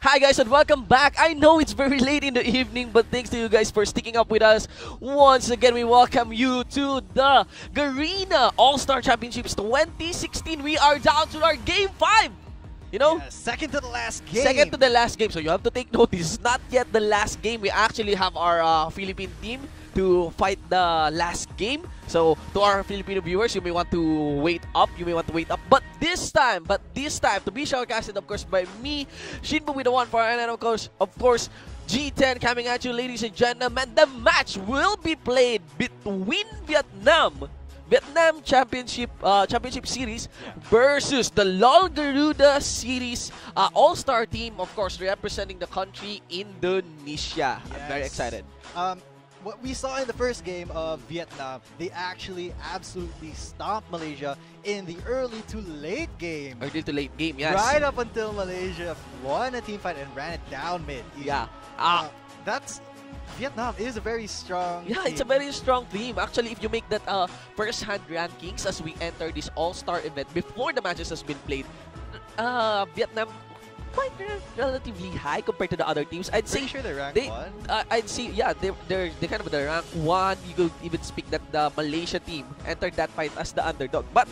Hi guys and welcome back. I know it's very late in the evening, but thanks to you guys for sticking up with us. Once again, we welcome you to the Garena All-Star Championships 2016. We are down to our Game 5. You know? Yeah, second to the last game. Second to the last game. So you have to take note, this is not yet the last game. We actually have our Philippine team to fight the last game. So to our Filipino viewers, you may want to wait up. But this time, to be shoutcasted, of course, by me, Shinbu with the one for, and of course, G10 coming at you, ladies and gentlemen. The match will be played between Vietnam Championship Series versus the LOL Garuda Series All-Star team, of course, representing the country Indonesia. Yes. I'm very excited. What we saw in the first game of Vietnam, they actually absolutely stomped Malaysia in the early to late game. Early to late game, yes. Right up until Malaysia won a team fight and ran it down mid. Yeah. Vietnam is a very strong team. It's a very strong team. Actually, if you make that first-hand rankings as we enter this All-Star event before the matches has been played, Vietnam quite relatively high compared to the other teams. I'd say sure they're ranked 1. I'd say they're kind of the rank 1. You could even speak that the Malaysia team entered that fight as the underdog. But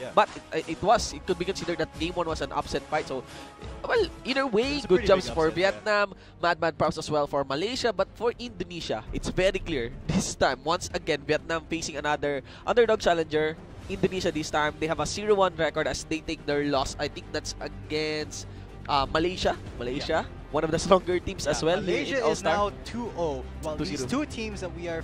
it could be considered that game 1 was an upset fight. So well, either way, good jobs for Vietnam. Mad props as well for Malaysia. But for Indonesia, it's very clear this time. Once again, Vietnam facing another underdog challenger. Indonesia this time, they have a 0-1 record as they take their loss. I think that's against Malaysia, one of the stronger teams as well. Malaysia is now 2-0. Well, 2-0. These two teams that we are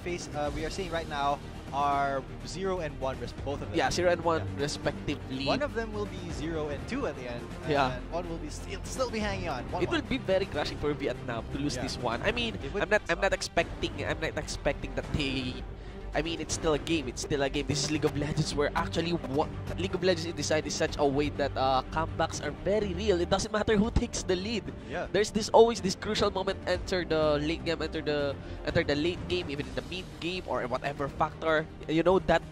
seeing right now are 0 and 1, both of them. Yeah, 0 and 1 respectively. One of them will be 0 and 2 at the end. Yeah. And one will be still be hanging on. It will be very crushing for Vietnam to lose this one. I mean, I'm not expecting that they. I mean, it's still a game. This is League of Legends, where actually League of Legends is designed in such a way that comebacks are very real. It doesn't matter who takes the lead. Yeah. There's always this crucial moment. Enter the late game, enter the late game, even in the mid game or whatever factor. You know that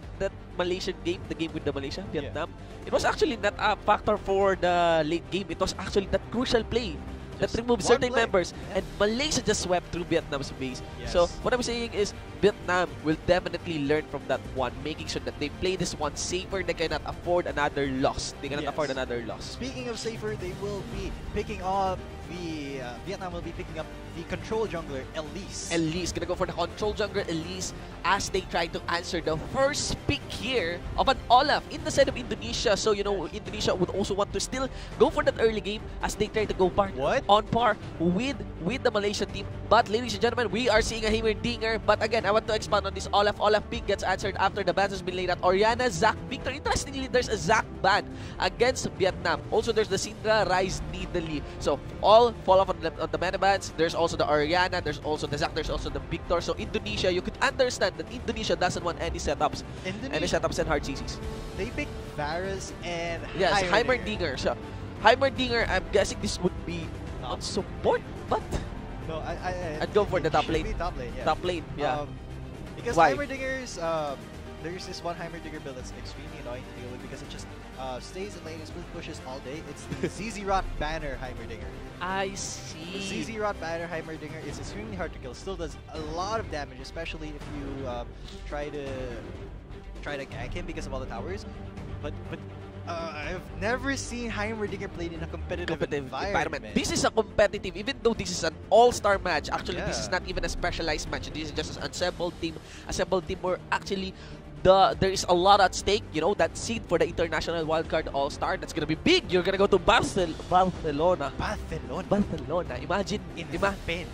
Malaysian game, the game with the Malaysia Vietnam, it was actually not a factor for the late game. It was actually that crucial play that removed certain members, and Malaysia just swept through Vietnam's base. Yes. So what I'm saying is Vietnam will definitely learn from that one, making sure that they play this one safer. They cannot afford another loss. Speaking of safer, they will be picking up Vietnam will be picking up the control jungler Elise. Gonna go for the control jungler Elise as they try to answer the first pick here of an Olaf in the side of Indonesia. So you know, Indonesia would also want to still go for that early game as they try to go on par with the Malaysian team. But ladies and gentlemen, we are seeing a Heimerdinger. But again, I want to expand on this Olaf pick gets answered after the ban has been laid out. Orianna, Zac, Victor. Interestingly, there's a Zac ban against Vietnam. Also, there's the Syndra, Ryze, Nidalee. So all fall off on the mana bans. There's also the Orianna, there's also the Zac, there's also the Victor. So Indonesia, you could understand that Indonesia doesn't want any setups and hard CCs. They picked Varus and Heimerdinger. So Heimerdinger, I'm guessing this would be on support, but no, I'd go for the top lane. Top lane, yeah. Because Heimerdinger's there's this one Heimerdinger build that's extremely annoying to deal with because it just stays in lane and split pushes all day. It's the ZZ Rot Banner Heimerdinger. I see. The ZZ Rot Banner Heimerdinger is extremely hard to kill. Still does a lot of damage, especially if you try to gank him because of all the towers. But I've never seen Heimerdinger played in a competitive environment. This is a competitive, even though this is an all-star match. Actually, this is not even a specialized match. This is just an assembled team where actually there is a lot at stake. You know, that seed for the international wildcard all-star, that's gonna be big. You're gonna go to Barcelona.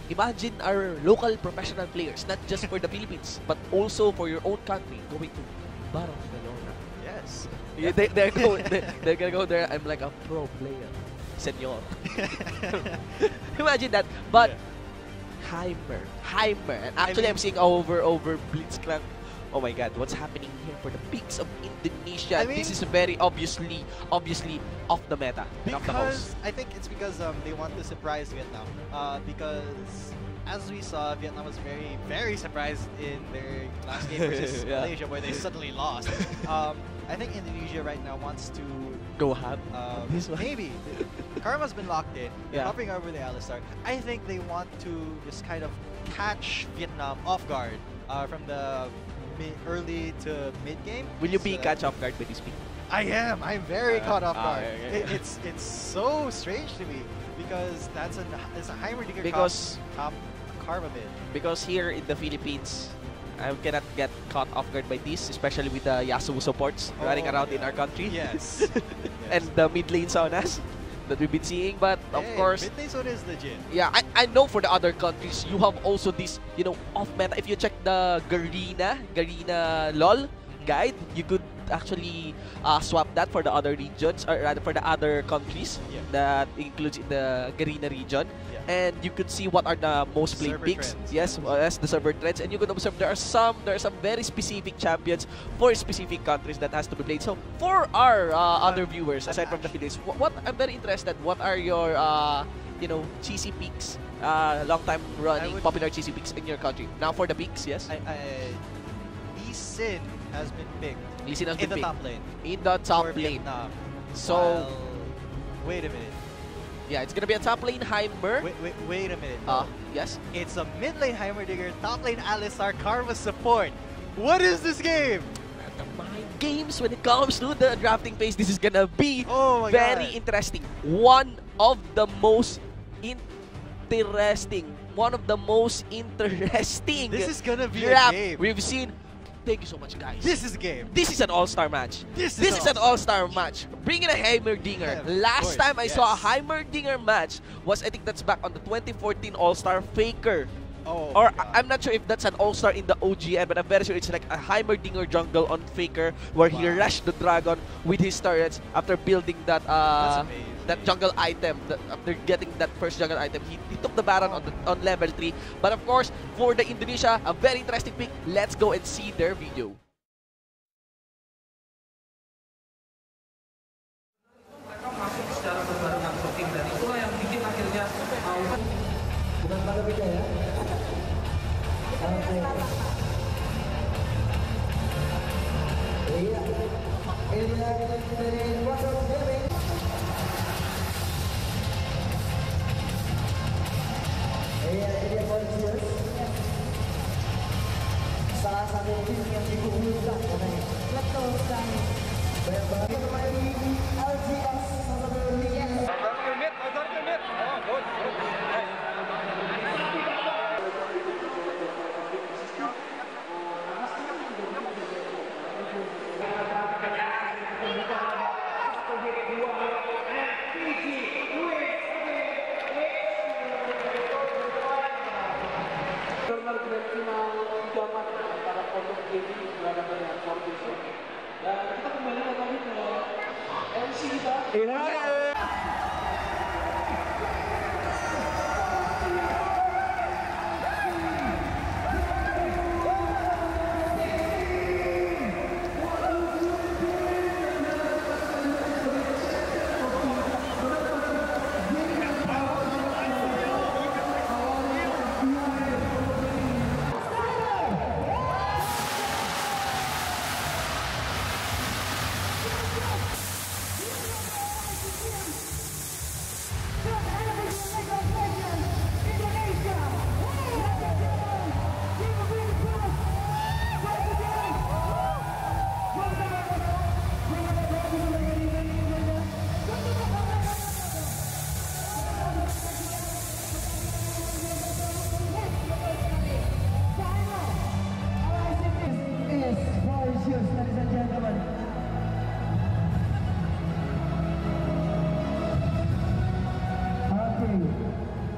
Imagine our local professional players, not just for the Philippines, but also for your own country, going to Barcelona. Yes. Yeah, they're gonna go there. I'm like a pro player, senor. Imagine that. But Heimer, and actually I'm seeing over Blitzcrank. Oh my God, what's happening here for the picks of Indonesia? This is very obviously off the meta. Because I think it's because they want to surprise Vietnam. Because as we saw, Vietnam was very, very surprised in their last game versus Malaysia, where they suddenly lost. I think Indonesia right now wants to Go ham. This one. maybe. Karma's been locked in. They're Yeah. hovering over the Alistar. I think they want to just kind of catch Vietnam off guard from the early to mid game. Will you be So- catch off guard by this pick? I am. I'm very caught off guard. yeah. It's so strange to me because it's a Heimerdinger Because top Karma mid. because here in the Philippines, I cannot get caught off guard by this, especially with the Yasuo supports running around in our country. Yes. And the mid lane saunas that we've been seeing. But of course, mid lane zone is legit. yeah, I know for the other countries, you have also this, you know, off meta. If you check the Garena LOL guide, you could actually swap that for the other regions, or rather for the other countries Yeah. that includes in the Garena region. Yeah. And you could see what are the most played Server picks. trends. Yes, yes, the server trends. And you could observe there are some very specific champions for specific countries that has to be played. So for our other viewers, aside from the Philippines, what I'm very interested, what are your you know, cheesy picks, long time running popular cheesy picks in your country? Now for the picks, yes. Lee Sin has been picked Lee Sin has in been the picked top lane. in the top for lane. Vietnam. So While- wait a minute. yeah, it's gonna be a top lane Heimer. Wait a minute. Yes. It's a mid lane Heimerdinger, top lane Alistar, Karma support. What is this game? The mind games when it comes to the drafting phase, this is gonna be Oh my very god. interesting. One of the most interesting This is gonna be draft a game. we've seen. Thank you so much, guys. This is a game. This is an all-star match. This This is is an all-star match. Bring in a Heimerdinger. Yeah, of Last course, time I saw a yes. Heimerdinger match was, I think that's back on the 2014 All-Star Faker. Oh Or my god. I'm not sure if that's an all-star in the OGN, but I'm very sure it's like a Heimerdinger jungle on Faker where he Wow. rushed the dragon with his turrets after building that That's amazing. that jungle item. After getting that first jungle item, he took the Baron on level 3. But of course, for the Indonesia, a very interesting pick. Let's go and see their video. Mereka masuk secara berbarengan ke tim dan itulah yang bikin akhirnya Bukan pada beda ya. Oke. Iya. Ini dari WhatsApp Gaming. Iya, ini VCS. Salah satu tim yang dikumpulkan katanya. Betul sekali. Banyak banget pemain di LGS salah satu tim. Karena grand final zaman antara pondok gaming berada dengan Fortune. Dan kita kembali lagi ke MC kita.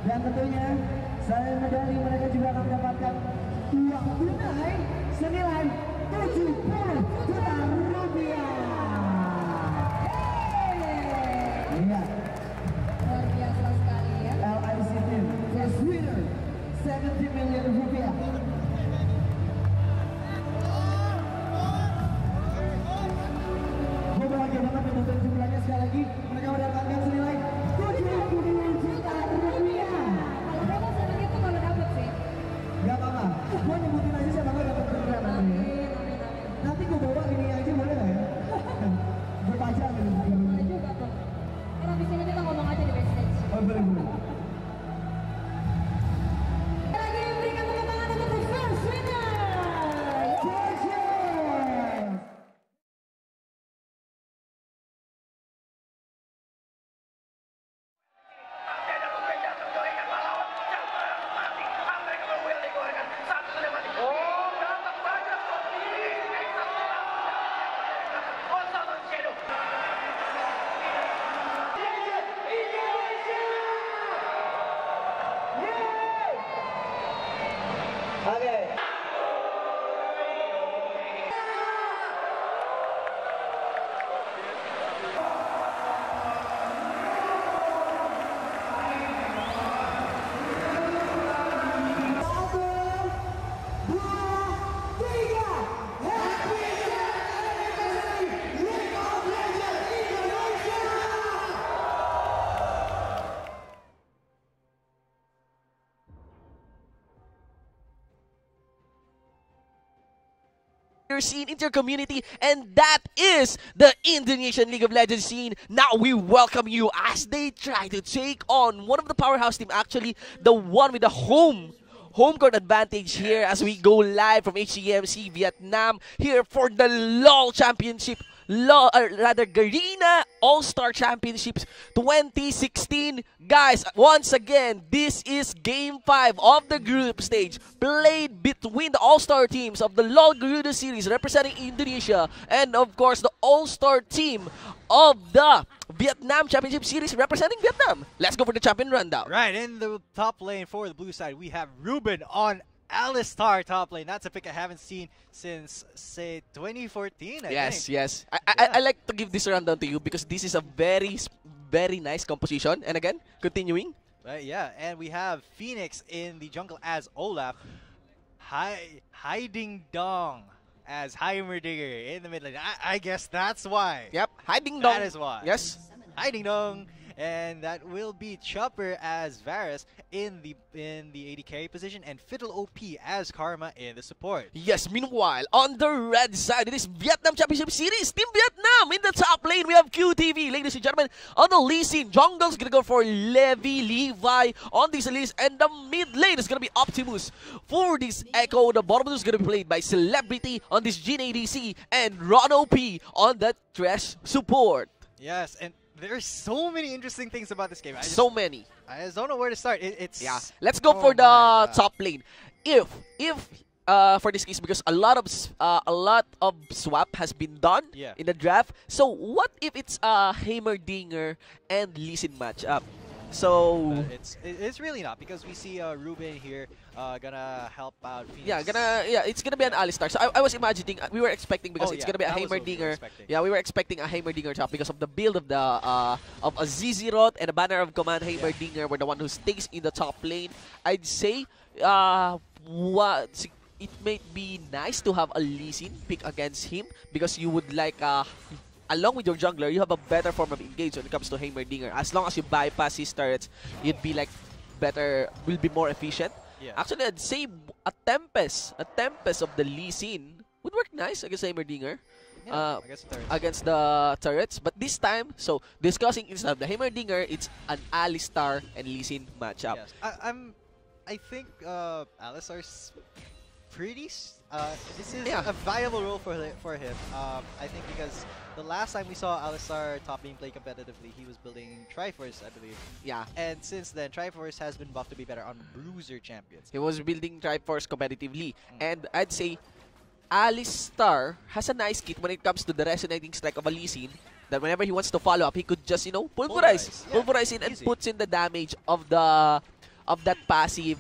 Dan tentunya selain medali mereka juga akan mendapatkan uang tunai senilai 70 juta rupiah. Iya. Luar biasa sekali ya. LIC team first winner 70 million rupiah. Gue bahagia banget menonton jumlahnya sekali lagi. Mereka mendapatkan senilai 70 juta rupiah. Kalau berapa senang itu kalau dapet sih. Gak apa-apa, gue nyebutin aja siapa gue dapet berapa nanti ya. Nanti gue bawa ini aja boleh gak ya? your scene, into your community, and that is the Indonesian League of Legends scene. Now we welcome you as they try to take on one of the powerhouse team, actually the one with the home court advantage here as we go live from HCMC Vietnam here for the LOL Championship. Garena All-Star Championships 2016. Guys, once again, this is Game 5 of the group stage played between the All-Star teams of the LOL Garuda series representing Indonesia and, of course, the All-Star team of the Vietnam Championship Series representing Vietnam. Let's go for the champion rundown. Right, in the top lane for the blue side, we have Ruben on Alistar top lane. That's a pick I haven't seen since, say, 2014, I think. Yes. I like to give this rundown to you because this is a very nice composition. And again, continuing. Right, yeah, and we have Phoenix in the jungle as Olaf. Hiding Dong as Heimerdinger in the mid lane. I guess that's why. Yep, Hiding Dong. That is why. Yes. Hiding Dong. And that will be Chopper as Varus in the AD carry position, and Fiddle OP as Karma in the support. Yes, meanwhile, on the red side, it is Vietnam Championship Series. Team Vietnam in the top lane. We have QTV, ladies and gentlemen. On the Lee scene, jungle's gonna go for Levi on this list, and the mid lane is gonna be Optimus. For this Echo, the bottom is gonna be played by Celebrity on this Jhin ADC, and Ron OP on the Thresh support. Yes, and there's so many interesting things about this game. I just don't know where to start. Yeah. Let's go for the top lane. If for this case, because a lot of swap has been done in the draft. So what if it's a Heimerdinger and Lee Sin matchup? So it's really not, because we see Ruben here gonna help out Phoenix. Yeah, it's gonna be an Alistar. So I was imagining, we were expecting, because it's gonna be a Heimerdinger. Yeah, we were expecting a Heimerdinger top because of the build of the of a Zizirot and a Banner of Command. Heimerdinger were the one who stays in the top lane. I'd say it may be nice to have a Lee Sin pick against him, because you would like along with your jungler, you have a better form of engage when it comes to Heimerdinger. As long as you bypass his turrets, you'd be like will be more efficient. Yeah. Actually, I'd say a Tempest of the Lee Sin would work nice against Heimerdinger. Against the turrets. But this time, so discussing instead of the Heimerdinger, it's an Alistar and Lee Sin matchup. Yes. I think Alistar's pretty. This is a viable role for him. I think because the last time we saw Alistar top lane play competitively, he was building Triforce, I believe. Yeah. And since then, Triforce has been buffed to be better on Bruiser champions. He was building Triforce competitively. And I'd say Alistar has a nice kit when it comes to the resonating strike of a Lee Sin, that whenever he wants to follow up, he could just, pulverize in and puts in the damage of that passive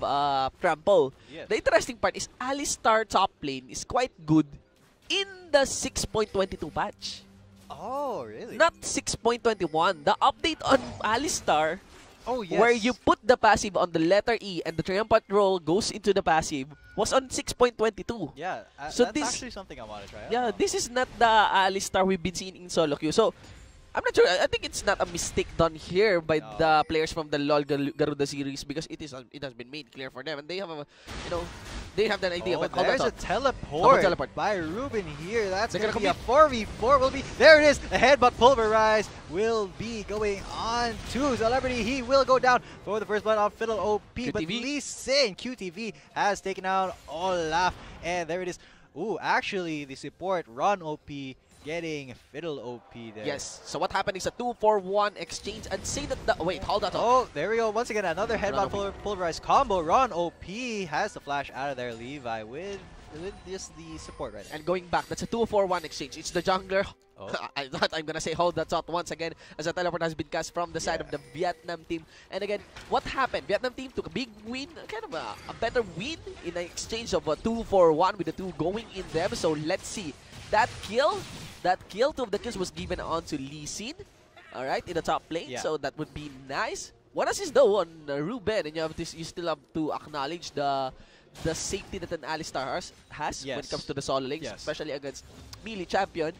trample. Yes. The interesting part is Alistar top lane is quite good in the 6.22 patch. Oh, really? Not 6.21. The update on Alistar, where you put the passive on the letter E and the triumphant roll goes into the passive, was on 6.22. Yeah, so that's actually something I want to try out. Yeah, this is not the Alistar we've been seeing in solo queue. So I'm not sure. I think it's not a mistake done here by the players from the LoL Garuda series, because it has been made clear for them, and they have they have an idea. But there's a teleport by Ruben here. That's gonna be a 4v4. There it is. The headbutt pulverize will be going on to Celebrity. He will go down for the first blood on Fiddle OP. QTV. But Lee Sin QTV has taken out Olaf, and there it is. Ooh, actually the support Ron OP getting Fiddle OP there. Yes. So what happened is a 2-for-1 exchange. I'd say that wait, hold that. Oh, there we go. Once again, another headbutt pulverized combo. Ron OP has the flash out of there. Levi with just the support right now. And going back, that's a 2-for-1 exchange. It's the jungler. I thought I'm gonna say hold that thought once again, as a teleport has been cast from the side of the Vietnam team. And again, what happened? Vietnam team took a big win, kind of a better win in an exchange of a 2-for-1 with the 2 going in them. So let's see. That kill, 2 of the kills was given on to Lee Sin, alright, in the top lane. So that would be nice. What else is though on Ruben? And you still have to acknowledge the safety that an Alistar has when it comes to the solo lanes, especially against melee champion.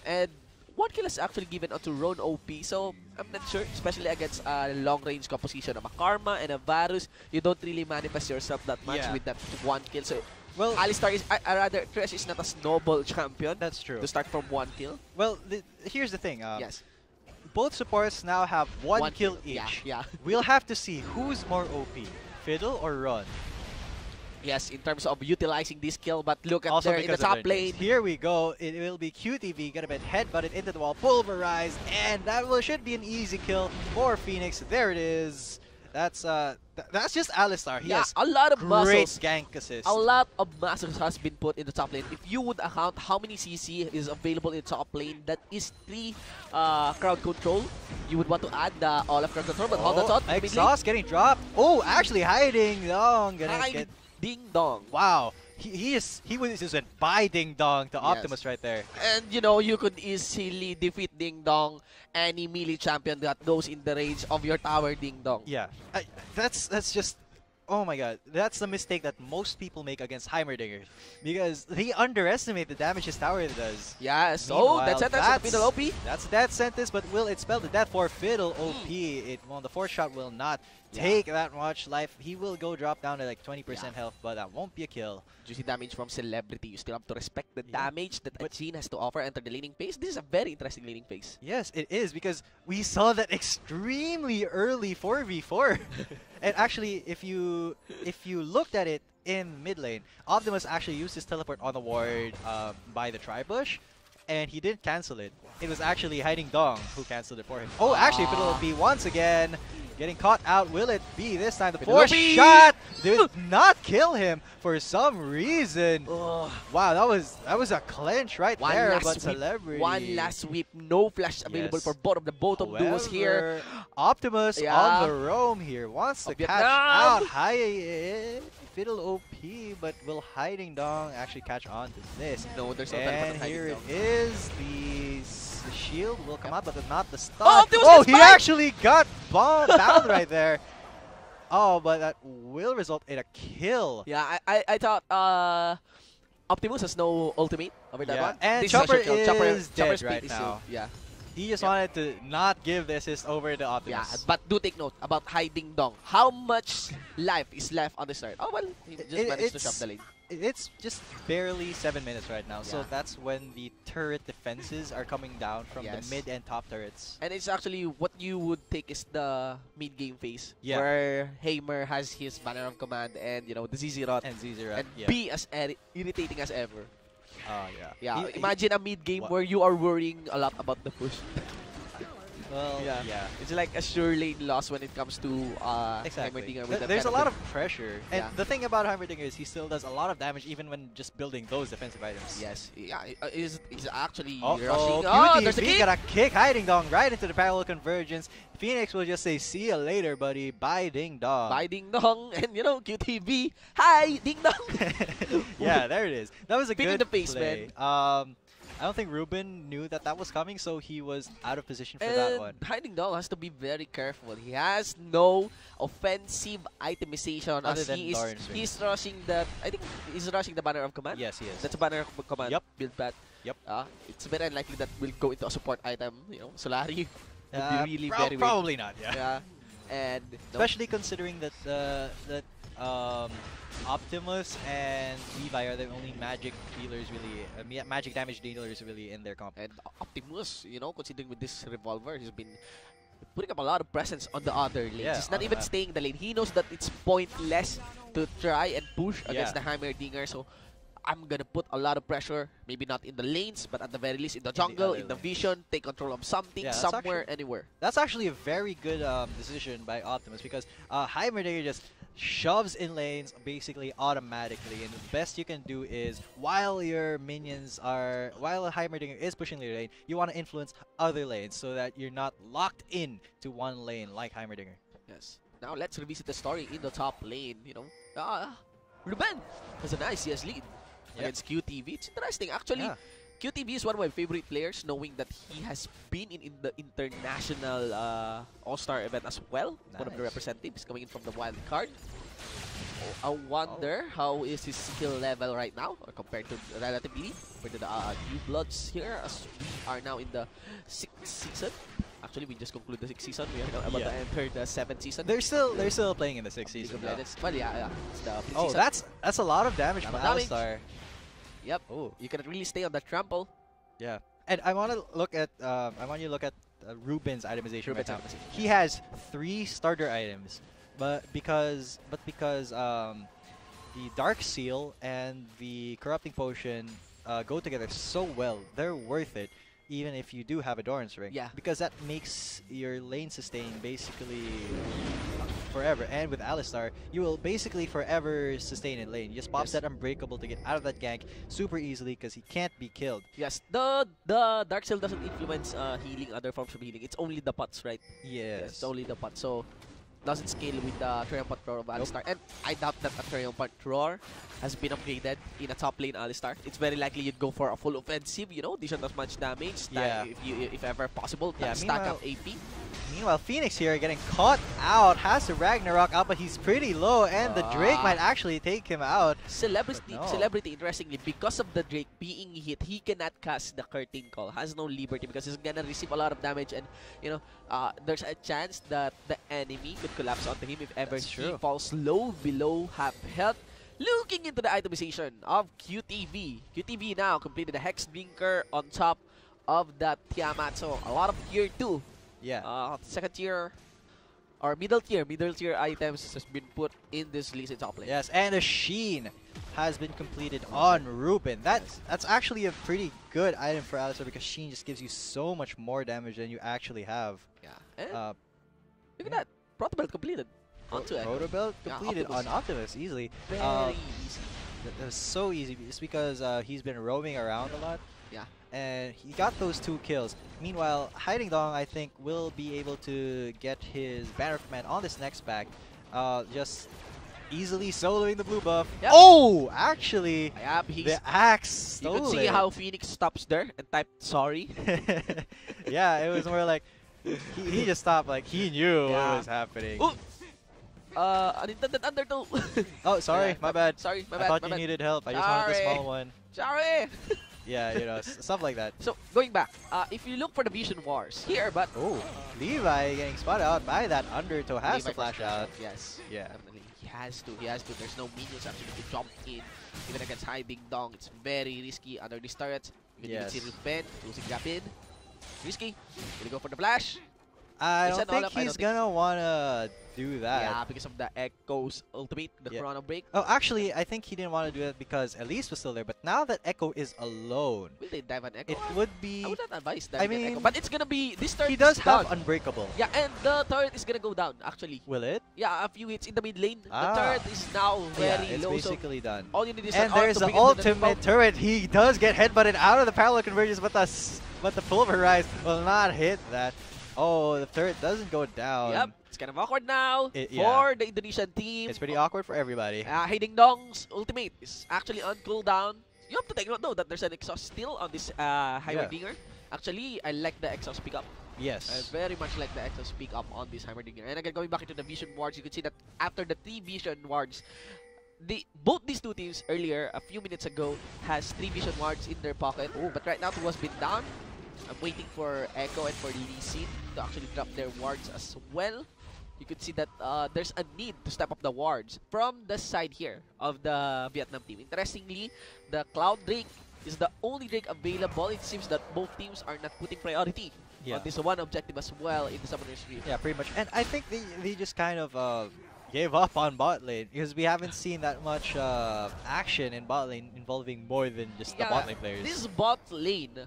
And 1 kill is actually given onto Ron OP, so I'm not sure, especially against a long-range composition of a Karma and a Varus. You don't really manifest yourself that much with that 1 kill. So Well, Alistar is, rather, Thresh is not a snowball champion that's true. to start from 1 kill. Well, here's the thing. Yes. Both supports now have one kill each. Yeah. We'll have to see who's more OP, Fiddle or Run. Yes, in terms of utilizing this kill, but look at Also there in the because of top their lane. names. Here we go. It will be QTV gonna be headbutted into the wall, pulverized, and that should be an easy kill for Phoenix. There it is. That's just Alistar. He has a lot of great muscles. gank assist. A lot of muscles has been put in the top lane. If you would account how many CC is available in the top lane, that is 3 crowd control. You would want to add the Olaf crowd control, but hold on, thought. Exhaust getting dropped. Oh, actually hiding. Oh, gonna get. Ding dong. Wow. He was just went by Ding Dong to Optimus right there. And you know, you could easily defeat Ding Dong, any melee champion that goes in the range of your tower, Ding Dong. Yeah, that's just, oh my god, that's the mistake that most people make against Heimerdinger, because they underestimate the damage his tower does. Yes. Meanwhile, That's the Fiddle OP. That's death sentence, but will it spell the death for Fiddle OP? The 4th shot will not take that much life. He will go drop down to like 20% health, but that won't be a kill. Juicy damage from Celebrity. You still have to respect the damage that Ajin has to offer. Enter the laning phase. This is a very interesting laning phase. Yes, it is, because we saw that extremely early 4v4. And actually, if you looked at it in mid lane, Optimus actually used his teleport on the ward by the Tribush, and he didn't cancel it. It was actually Hiding Dong who canceled it for him. Oh, actually, Fiddle OP once again getting caught out. Will it be this time? The 4th shot did not kill him for some reason. Wow, that was a clench right there. But Celebrity. One last sweep. No flash available for both of the duos here. Optimus on the roam here wants to catch out Fiddle OP, but will Hiding Dong actually catch on to this? No, there's no and time for here Hiding it is. The shield will come out, but not the stun. Oh, he actually got bound right there. Oh, but that will result in a kill. Yeah, I thought Optimus has no ultimate over that one. And this Chopper is dead right now. Yeah. He just wanted to not give the assist over the Optimus. Yeah, but do take note about Hiding Dong. How much life is left on the start? Oh, well, he just managed to shove the lane. It's just barely 7 minutes right now, so that's when the turret defenses are coming down from the mid and top turrets. And it's actually what you would take is the mid-game phase, where Heimer has his banner of command and, you know, the Zizirot and be as irritating as ever. Yeah. Imagine a mid-game where you are worrying a lot about the push. Well, It's like a sure lane loss when it comes to Heimerdinger. There's a lot of pressure. And the thing about Heimerdinger is he still does a lot of damage even when just building those defensive items. Yes. Yeah. He's actually rushing. There's a kick. Got a kick. Hiding Dong right into the parallel convergence. Phoenix will just say, see you later, buddy. Bye, Ding Dong. Bye, Ding Dong. And, you know, QTV. Hi, Ding Dong. Yeah, there it is. That was a good face, play. Man. I don't think Ruben knew that was coming, so he was out of position for that one. Hiding Dong has to be very careful. He has no offensive itemization other as than he's rushing the. I think he's rushing the banner of command. Yes, he is. That's a banner of command. Yep. Build back. Yep. It's very unlikely that will go into a support item. You know, Solari would be really very probably not. Yeah. Yeah. And especially considering that Optimus and Levi are the only magic dealers really, magic damage dealers really in their comp. And Optimus, you know, considering with this revolver, he's been putting up a lot of presence on the other lanes. Yeah, he's not even staying in the lane. He knows that it's pointless to try and push against the Heimerdinger. So I'm gonna put a lot of pressure, maybe not in the lanes, but at the very least in the jungle, in the vision, take control of something, somewhere, anywhere. That's actually a very good decision by Optimus, because Heimerdinger just shoves in lanes basically automatically, and the best you can do is while your minions are, while Heimerdinger is pushing the lane, you want to influence other lanes so that you're not locked in to one lane like Heimerdinger. Yes. Now let's revisit the story in the top lane. You know, Ruben has a nice CS lead against QTV. It's interesting actually. QTV is one of my favorite players, knowing that he has been in the international All-Star event as well. One of the representatives coming in from the wild card. I wonder how is his skill level right now, or compared to relatively compared to the New Bloods here, as we are now in the 6th season. Actually, we just concluded the 6th season. We are now about to enter the 7th season. They're still playing in the 6th League season. of though. Legends. Well, yeah. It's the 5th Oh, season. that's a lot of damage from Damage. Alistar. Yep. Oh, You cannot really stay on the trample. yeah. And I want to look at Ruben's itemization right Ruben's now. itemization. He has 3 starter items, but because the Dark Seal and the Corrupting Potion go together so well, they're worth it. Even if you do have a Doran's Ring. Yeah. Because that makes your lane sustain basically forever. And with Alistar, you will basically forever sustain in lane. He just pops Yes. that Unbreakable to get out of that gank super easily because he can't be killed. Yes, the Dark Seal doesn't influence healing, other forms of healing. It's only the pots, right? Yes. It's only the pot. So doesn't scale with the Triumphant Roar of Alistar. And I doubt that the Triumphant Roar has been upgraded in a top lane Alistar. It's very likely you'd go for a full offensive, you know, dish not much damage. Yeah. If ever possible, Yeah, stack up AP. Meanwhile, Phoenix here getting caught out, has the Ragnarok out, but he's pretty low, and the Drake Ah. might actually take him out. Celebrity, No. celebrity, interestingly, because of the Drake being hit, he cannot cast the Curtain Call. Has no liberty because he's gonna receive a lot of damage, and you know, there's a chance that the enemy could collapse onto him if ever That's he true. falls low below half health. Looking into the itemization of QTV. QTV now completed the Hex Drinker on top of that Tiamat. So a lot of tier 2. Yeah. Second tier or middle tier items has been put in this Lee Sin top lane. Yes, and the Sheen has been completed on Ruben. That's actually a pretty good item for Alistar because Sheen just gives you so much more damage than you actually have. Yeah. And Uh, look at that. Proto Belt completed. Onto Echo. Proto Belt Yeah, completed Optimus. on Optimus easily. Very Uh, easy. That was so easy. It's because he's been roaming around a lot. Yeah. And he got those 2 kills. Meanwhile, Hiding Dong, I think, will be able to get his Banner of Command on this next pack. Just easily soloing the blue buff. Yep. Oh, actually, Yep, he's, the axe you stole could see it. how Phoenix stops there and typed sorry. Yeah, it was more like he just stopped, like he knew Yeah. what was happening. Ooh! Unintended undertow. Oh, sorry, Yeah, my bad. Sorry, my I bad. thought my you bad. needed help. I just wanted the Sorry. small one. Sorry. Yeah, you know, stuff like that. So, going back, if you look for the Vision Wars here, but Oh, Levi getting spotted out by that undertow has Levi to flash first out. Yes. Yeah. Definitely. He has to. He has to. There's no minions actually to jump in. Even against Hiding Dong, it's very risky under these turrets. You can Yes. see Ruben losing gap in. Risky. Gonna go for the flash. I Is don't that all think up? I he's don't think- gonna wanna do that. Yeah, because of the Echo's ultimate, the Yeah. Chrono Break. Oh, actually, I think he didn't want to do that because Elise was still there. But now that Echo is alone, Will they dive on Echo? it would be. I would not advise I diving on Echo. mean, But it's gonna be this turret. He does is have down. Unbreakable. Yeah, and the turret is gonna go down actually. Will it? Yeah, a few hits in the mid lane. Ah. The turret is now very yeah, it's low. So basically done. all you need is And an ult there's to the bring it to the ultimate turret. He does get headbutted out of the parallel convergence, but the Pulverize will not hit that. Oh, the turret doesn't go down. Yep, it's kind of awkward now Yeah. for the Indonesian team. It's pretty awkward for everybody. Hiding Dong's ultimate is actually on cooldown. You have to take note though that there's an exhaust still on this Heimerdinger. Actually, I like the exhaust pickup. I Yes. very much like the exhaust pickup on this Heimerdinger. And again, going back into the Vision Wards, you can see that after the 3 Vision Wards, both these two teams earlier, a few minutes ago, has 3 Vision Wards in their pocket. Oh, but right now, two has been down. I'm waiting for Echo and for Lee Sin to actually drop their wards as well. You could see that there's a need to step up the wards from the side here of the Vietnam team. Interestingly, the Cloud Drake is the only Drake available. It seems that both teams are not putting priority on this one objective as well in the Summoner's Rift. Yeah, pretty much. And I think they just kind of gave up on bot lane because we haven't seen that much action in bot lane involving more than just the bot lane players. This bot lane,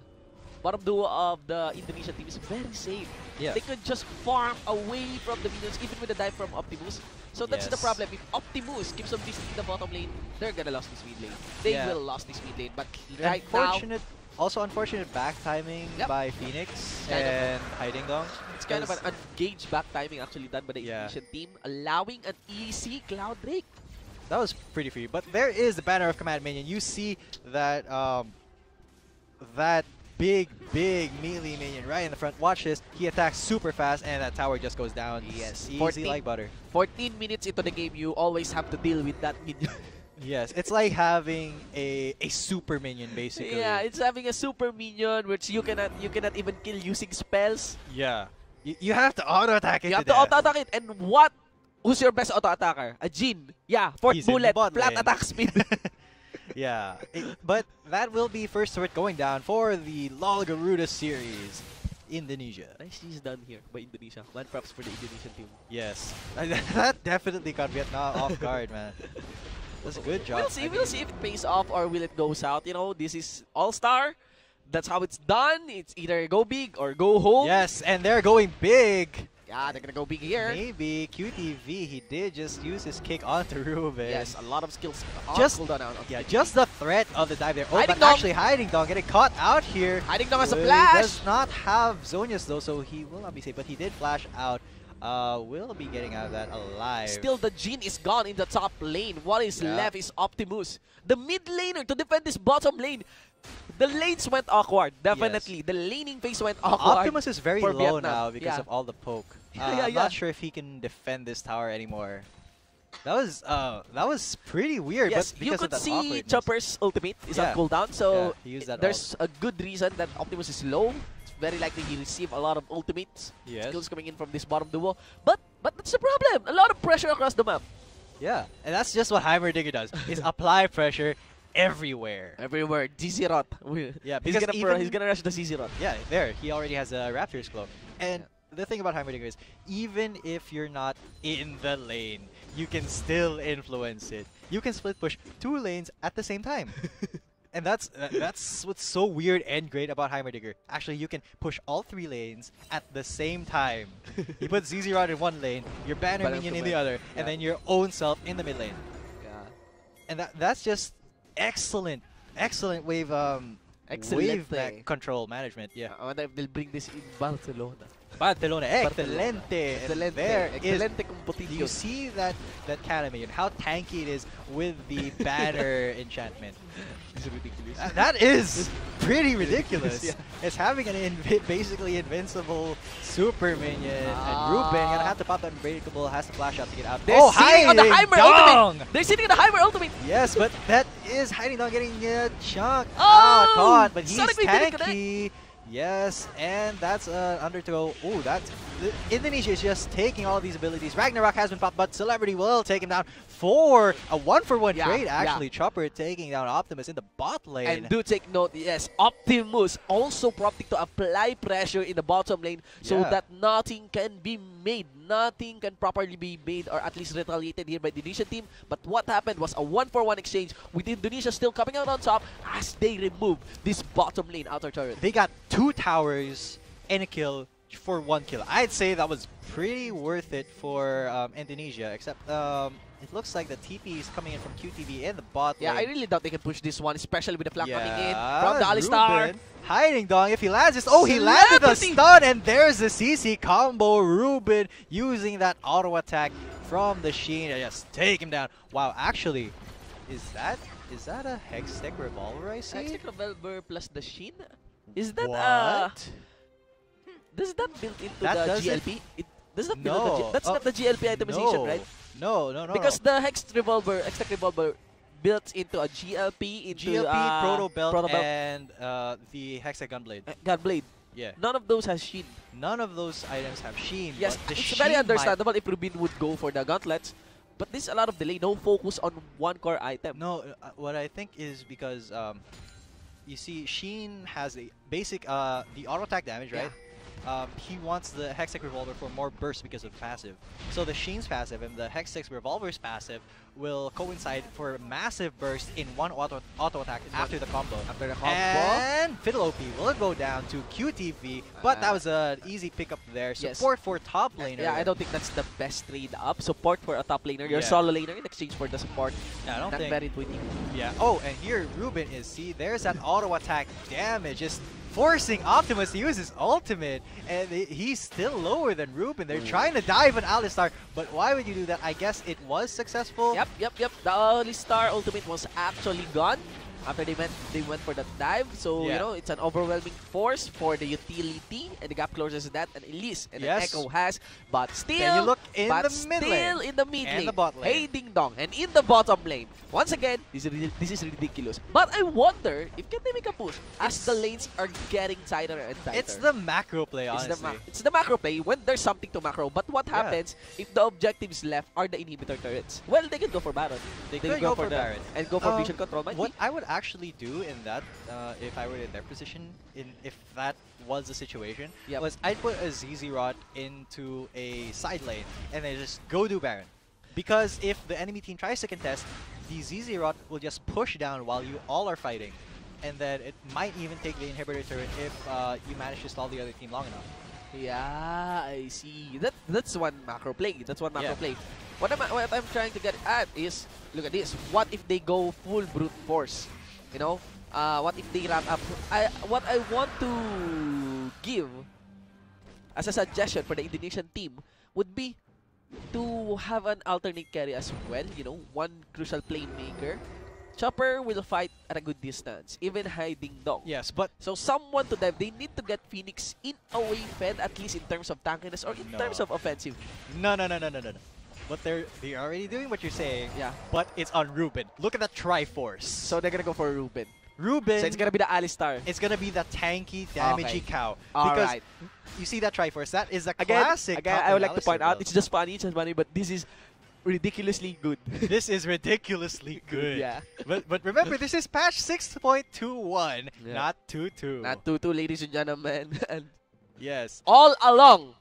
bottom duo of the Indonesian team, is very safe. Yeah. They could just farm away from the minions, even with a dive from Optimus. So that's the Yes. problem. If Optimus keeps on visiting the bottom lane, they're gonna lose this mid lane. They Yeah. will lose this mid lane. But right now, Also unfortunate back timing Yep. by Phoenix Kind of. and Hiding Dong. it's kind of an engaged back timing actually done by the Yeah. Indonesian team, allowing an easy Cloud Drake. That was pretty free. But there is the Banner of Command minion. You see that that big melee minion right in the front. Watch this. He attacks super fast and that tower just goes down. Yes. Easy 14 like butter. 14 minutes into the game, you always have to deal with that minion. Yes, it's like having a super minion basically. Yeah, it's having a super minion which you cannot even kill using spells. Yeah. You have to auto attack it. You have to auto-attack it. And who's your best auto-attacker? A Jhin. Yeah, fourth He's in the bullet, bot flat lane. attack speed. Yeah, but that will be first turret going down for the LOL Garuda series. Indonesia. Nicely done here by Indonesia. Man props for the Indonesian team. Yes. That definitely caught Vietnam off guard, man. That's a good job. We'll see if it pays off or will it go south. You know, this is All-Star. That's how it's done. It's either go big or go home. Yes, and they're going big. Yeah, they're gonna go big here. Maybe QTV, he did just use his kick onto Ruben. Yes, a lot of skills on Just- cooldown now. Yeah, just the threat of the dive there. Oh, Hiding but Dong. actually Hiding Dong getting caught out here. Hiding Dong has a He flash. does not have Zonius though, so he will not be safe. But he did flash out. Will be getting out of that alive. Still, the Jhin is gone in the top lane. What is Yeah. left is Optimus. The mid laner to defend this bottom lane. The lanes went awkward, definitely. The laning phase went awkward. Optimus is very for low Vietnam. now because Yeah. of all the poke. Yeah, I'm yeah. not sure if he can defend this tower anymore. That was pretty weird. Yes, but you because could of that see awkwardness. Chopper's ultimate is on Yeah. cooldown, so Yeah, he used that there's a good reason that Optimus is low. It's very likely he received a lot of ultimates Yes. skills coming in from this bottom duo. But that's the problem. A lot of pressure across the map. Yeah, and that's just what Heimerdinger does. Is apply pressure everywhere. Everywhere. ZZ Rot. Yeah, he's because gonna gonna rush the ZZ Rot. Yeah, there. He already has a Raptor's Glow. And the thing about Heimerdinger is, even if you're not in the lane, you can still influence it. You can split push 2 lanes at the same time. And that's what's so weird and great about Heimerdinger. Actually, you can push all 3 lanes at the same time. You put ZZ Rod in one lane, your banner Banner minion to in the win. other, and Yeah. then your own self in the mid lane. Yeah. And that's just excellent wave Excelente. control management. Yeah. I wonder if they'll bring this in Barcelona. Barcelona, Barcelona. excelente. And Excelente. there is, Excelente do competition. you see that Kaname and how tanky it is with the banner enchantment? It's ridiculous. That is pretty ridiculous. Yeah. It's having an basically invincible super minion, and Ruben gonna have to pop that unbreakable, has to flash out to get out. They're sitting on the Heimer ultimate. They're sitting on the Heimer ultimate. Yes, but that is Hiding Dong getting chunked Oh! out, caught, but he's Sonic Wave didn't tanky. Yes, and that's underthrow. Ooh, that's Indonesia is just taking all these abilities. Ragnarok has been popped, but Celebrity will take him down for a 1-for-1 Yeah, trade. yeah. Actually, Chopper taking down Optimus in the bot lane. And do take note, yes, Optimus also prompting to apply pressure in the bottom lane so Yeah. that nothing can be made. Nothing can properly be made or at least retaliated here by the Indonesian team. But what happened was a 1-for-1 exchange with Indonesia still coming out on top as they remove this bottom lane outer turret. They got 2 towers and a kill for 1 kill. I'd say that was pretty worth it for Indonesia, except it looks like the TP is coming in from QTV in the bot lane. Yeah, I really doubt they can push this one, especially with the flank coming in Yeah, from the Alistar. Ruben Hiding Dong, if he lands this, oh, he landed a Celebrity! stun, and there's the CC combo. Ruben using that auto attack from the Sheen to just take him down. Wow, actually, is that a Hextech Revolver I see? Hextech Revolver plus the Sheen? Is that What? does that build into That the doesn't- GLP? Does that No. build into that's not the GLP itemization, No. right? No. Because the Hextech Revolver built into a GLP, into GLP, Proto Belt, Belt, and the Hextech Gunblade. Gunblade. Yeah. None of those has Sheen. None of those items have Sheen. Yes, but the it's Sheen very might- understandable if Rubin would go for the gauntlets, but this is a lot of delay, no focus on one core item. No, what I think is because you see, Sheen has a basic the auto attack damage, right? He wants the Hextech Revolver for more burst because of passive. So the Sheen's passive and the Hextech Revolver's passive will coincide for massive burst in one auto attack after the combo. After the combo. And Fiddle OP will go down to QTV, but that was an easy pickup there. Yes. Support for top laner. Yeah, I don't think that's the best trade up. Support for a top laner, your Yeah. solo laner in exchange for the support. Yeah, I don't Not think. very intuitive. Yeah. Oh, and here Ruben is. See, there's that auto attack damage, just forcing Optimus to use his ultimate, and he's still lower than Ruben. They're trying to dive on Alistar, but why would you do that? I guess it was successful. Yep. The Alistar ultimate was actually gone. after they went for that dive. So, you know, it's an overwhelming force for the utility, and the gap closes that, and Elise and an Echo has, but still, Can you look in the mid lane in the mid and lane. the bot lane. Hey Ding Dong, and in the bottom lane. Once again, this is ridiculous. But I wonder if can they make a push as the lanes are getting tighter and tighter. It's the macro play, honestly. It's the macro play when there's something to macro. But what happens if the objectives left are the inhibitor turrets? Well, they can go for Baron. They could go for Baron. And go for vision control. What I would actually do in that, if I were in their position, if that was the situation, was I'd put a ZZ Rot into a side lane and then just go do Baron. Because if the enemy team tries to contest, the ZZ Rot will just push down while you all are fighting. And then it might even take the inhibitor turret if you manage to stall the other team long enough. Yeah, I see. That's one macro play. That's one macro play. What I'm trying to get at is, look at this. What if they go full brute force? You know, what if they ramp up? What I want to give as a suggestion for the Indonesian team would be to have an alternate carry as well. You know, one crucial playmaker. Chopper will fight at a good distance, even hiding Dong. Yes, but so someone to dive, they need to get Phoenix in a way fed, at least in terms of tankiness or in terms of offensive. No. But they're already doing what you're saying. Yeah. But it's on Ruben. Look at that Triforce. So they're gonna go for Ruben. So it's gonna be the Alistar. It's gonna be the tanky, damagey cow. Because you see that Triforce, that is a classic. Again, I would like to point out, it's just funny, but this is ridiculously good. This is ridiculously good. Yeah. But remember, this is patch 6.21, not 2.2. Not 2.2, ladies and gentlemen. And yes. All along,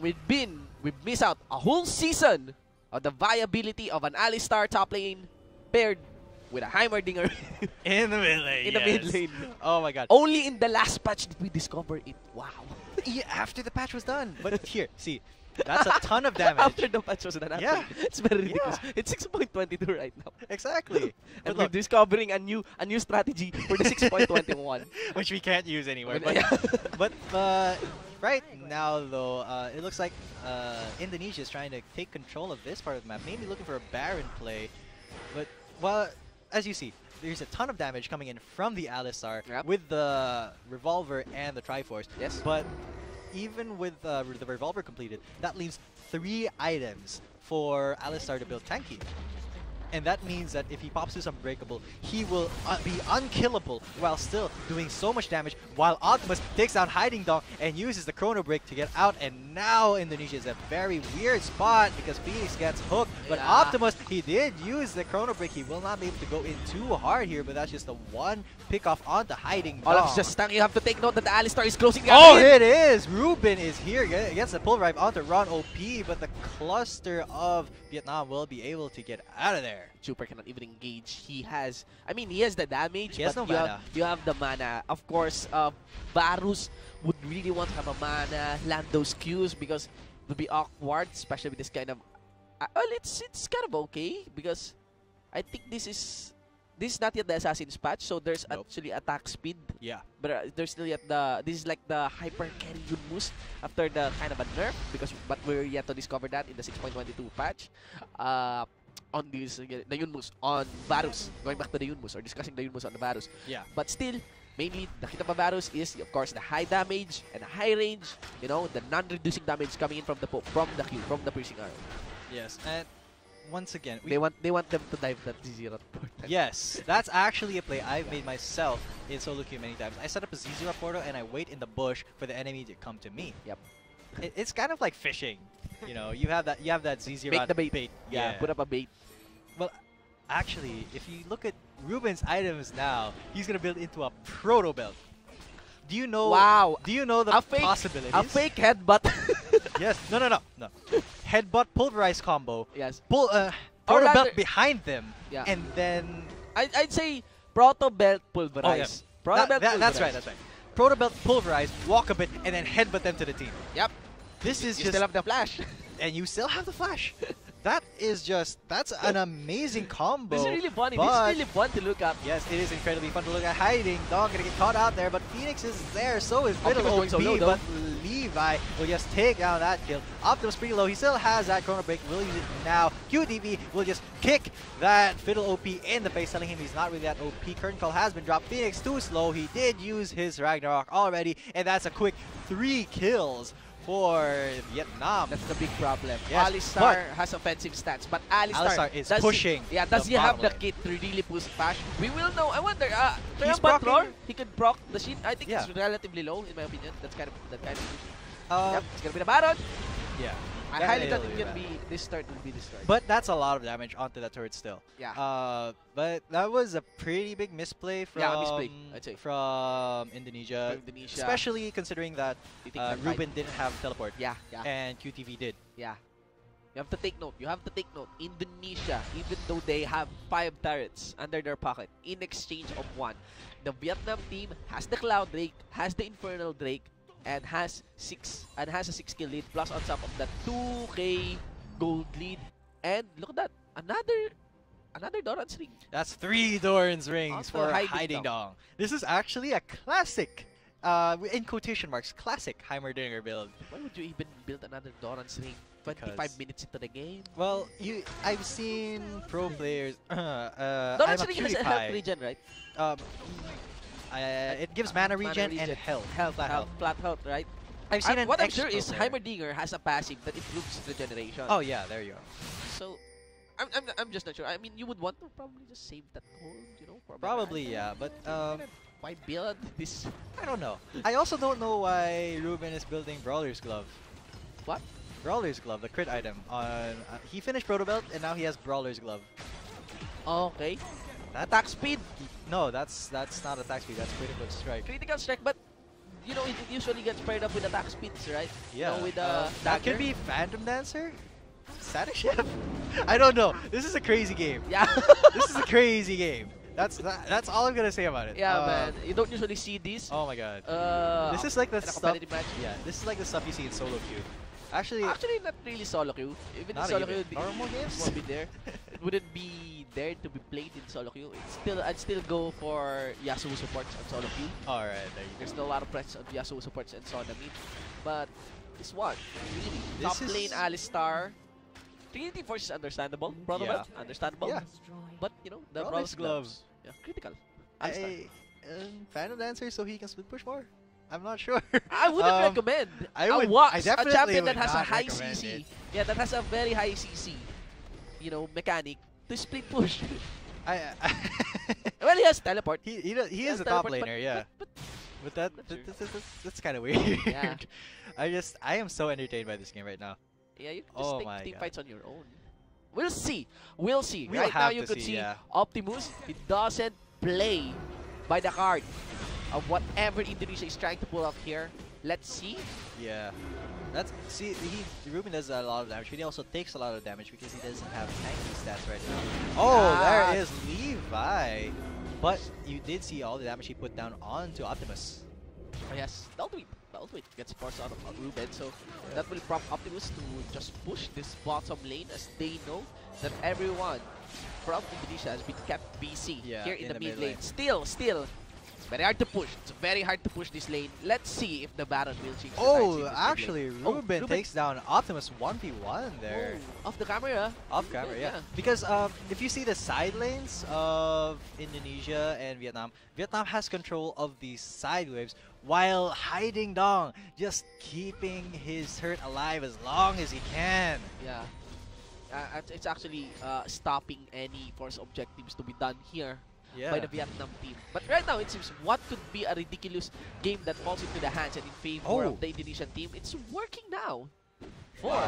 we've missed out a whole season of the viability of an Alistar top lane paired with a Heimerdinger in the mid lane. In the mid lane. Oh my god. Only in the last patch did we discover it. Wow. Yeah, after the patch was done. But here, see, that's a ton of damage. After the patch was done. Yeah. It's very ridiculous. It's 6.22 right now. Exactly. And we're discovering a new strategy for the 6.21. Which we can't use anywhere. But right now, though, it looks like Indonesia is trying to take control of this part of the map. Maybe looking for a Baron play. But, well, as you see, there's a ton of damage coming in from the Alistar with the Revolver and the Triforce. Yes. But even with the Revolver completed, that leaves 3 items for Alistar to build tanky. And that means that if he pops to some breakable, he will be unkillable while still doing so much damage, while Optimus takes down Hiding Dong and uses the Chrono Break to get out. And now Indonesia is a very weird spot because Phoenix gets hooked. But Optimus, he did use the Chrono Break. He will not be able to go in too hard here, but that's just the one pick off onto Hiding Dong. Olaf's just stuck. You have to take note that the Alistar is closing the Oh, it is! Ruben is here. Gets the pull drive onto Ron OP, but the cluster of Vietnam will be able to get out of there. Super cannot even engage. He has the damage, he has but no mana. You have the mana. Of course, Varus would really want to have a mana, land those Qs because it would be awkward, especially with this kind of... well, it's kind of okay because I think this is not yet the Assassin's patch, so there's actually attack speed. Yeah. But there's still yet this is like the hyper carry Yunmus after the kind of a nerf but we're yet to discover that in the 6.22 patch. On this, the Yunmus on Varus, going back to the Yunmus or discussing the Yunmus on the Varus. Yeah. But still, mainly the hit of a Varus is of course the high damage and the high range. You know, the non-reducing damage coming in from the Q, from the piercing arrow. Yes, and once again, they want them to dive that Z0 portal. Yes, that's actually a play I've made myself in solo queue many times. I set up a Z0 portal and I wait in the bush for the enemy to come to me. Yep. It's kind of like fishing. You know, you have that Z0 Make the bait. Yeah, put up a bait. Well, actually, if you look at Ruben's items now, he's gonna build into a proto belt. Do you know? Wow. Do you know the possibilities? A fake headbutt. Yes. No. Headbutt pulverize combo. Yes. Proto belt behind them. Yeah. And then I'd say proto belt pulverize. Proto belt pulverize. That's right. Proto belt pulverize, walk a bit, and then headbutt them to the team. Yep. This is you still have the flash. And you still have the flash. That is that's an amazing combo. This is really funny. This but is really fun to look at. yes, it is incredibly fun to look at. Hiding Dong gonna get caught out there, but Phoenix is there. So is Fiddle Optimus going OP, solo, though. but Levi will just take down that kill. Optimus pretty low. He still has that Chrono Break. Will use it now. QTV will just kick that Fiddle OP in the face, telling him he's not really that OP. Curtain Call has been dropped. Phoenix too slow. He did use his Ragnarok already, and that's a quick 3 kills for Vietnam. That's the big problem. Yes, Alistar has offensive stats, but Alistar is does pushing. does the he have bottom the lane. kit to really push Bash? We will know. I wonder. He's Triumphant proccing- Roar, he could proc the shit. I think Yeah. it's relatively low in my opinion. That kind of. Uh, Yep, it's gonna be the Baron. Yeah. I highly doubt it'll it be can bad. be this start will be destroyed. But that's a lot of damage onto that turret still. Yeah. But that was a pretty big misplay from misplay, I'd say. from Indonesia, From Indonesia. especially considering that You think they're fine. Ruben didn't have teleport Yeah, yeah, and QTV did. yeah. You have to take note. You have to take note. Indonesia, even though they have 5 turrets under their pocket in exchange of 1, the Vietnam team has the Cloud Drake, has the Infernal Drake, and has a 6 kill lead, plus on top of that 2k gold lead. And look at that, another Doran's ring. That's 3 Doran's rings Also for Hiding Hiding Dong. Dong. This is actually a classic, in quotation marks, classic Heimerdinger build. Why would you even build another Doran's ring 25 Because- minutes into the game? Well, I've seen pro players. Doran's I'm a ring has a cutie health pie. regen, right? It gives mana regen and health. Flat health, right? I've seen an What I'm ex sure pro is player. Heimerdinger has a passive that improves regeneration. Oh yeah, there you go. So, I'm just not sure. I mean, you would want to probably just save that gold, you know, for a better Probably item. yeah, but Why build this? I don't know. I also don't know why Ruben is building Brawler's Glove. What? Brawler's Glove, the crit item. On he finished Proto Belt and now he has Brawler's Glove. Okay. That Attack speed, no, that's not attack speed. That's critical strike. critical strike, but you know it usually gets paired up with attack speeds, right? Yeah. You know, with that dagger. could be Phantom Dancer. Static Chef. I don't know. This is a crazy game. Yeah. This is a crazy game. That's all I'm gonna say about it. Yeah, man. You don't usually see this. Oh my god. This This is like the in a stuff. competitive match. Yeah, this is like the stuff you see in solo queue. Actually, Not really solo queue. Even in Not solo even. queue, Normal it games? won't be there. It wouldn't be there to be played in solo queue. I'd still go for Yasuo supports on solo queue. all right, there you There's go. still a lot of press on Yasuo supports and Sona mid. But this one, really, This top is- lane Alistar. Trinity Force is understandable. Proto understandable. Yeah. But you know, the Brawler's Brawler's gloves. Gloves. Yeah, critical. Alistar. Phantom Dancer so he can split push more. I'm not sure. I wouldn't recommend I a would- Wax, I a definitely champion would that has a not high recommend CC. it. Yeah, that has a very high CC. You know, mechanic to split push. I Well, he has teleport. he has is a top teleport, laner, yeah. But But that, Not sure. that's kind of weird. Yeah. I am so entertained by this game right now. yeah, you can just Oh take my team God. fights on your own. We'll see. We'll see. We'll right now, have you to could see, see yeah. Optimus. He doesn't play by the card of whatever Indonesia is trying to pull off here. Let's see. Yeah. Ruben does a lot of damage, but he also takes a lot of damage because he doesn't have tanky stats right now. Oh, Ah. there is Levi. But you did see all the damage he put down onto Optimus. Oh, yes, the ultimate gets forced out of Ruben, so that will prompt Optimus to just push this bottom lane as they know that everyone from Indonesia has been kept busy Yeah, here in the mid lane. lane. Still, it's very hard to push. It's very hard to push this lane. Let's see if the Baron will change. the tides in Oh, this mid actually, lane. Oh, Ruben takes down Optimus 1v1 there. Oh, off the camera. Off camera, yeah. Because if you see the side lanes of Indonesia and Vietnam, Vietnam has control of these side waves while Hiding Dong just keeping his hurt alive as long as he can. Yeah. It's actually stopping any force objectives to be done here Yeah. by the Vietnam team. But right now, it seems what could be a ridiculous game that falls into the hands and in favor Oh. of the Indonesian team, it's working now for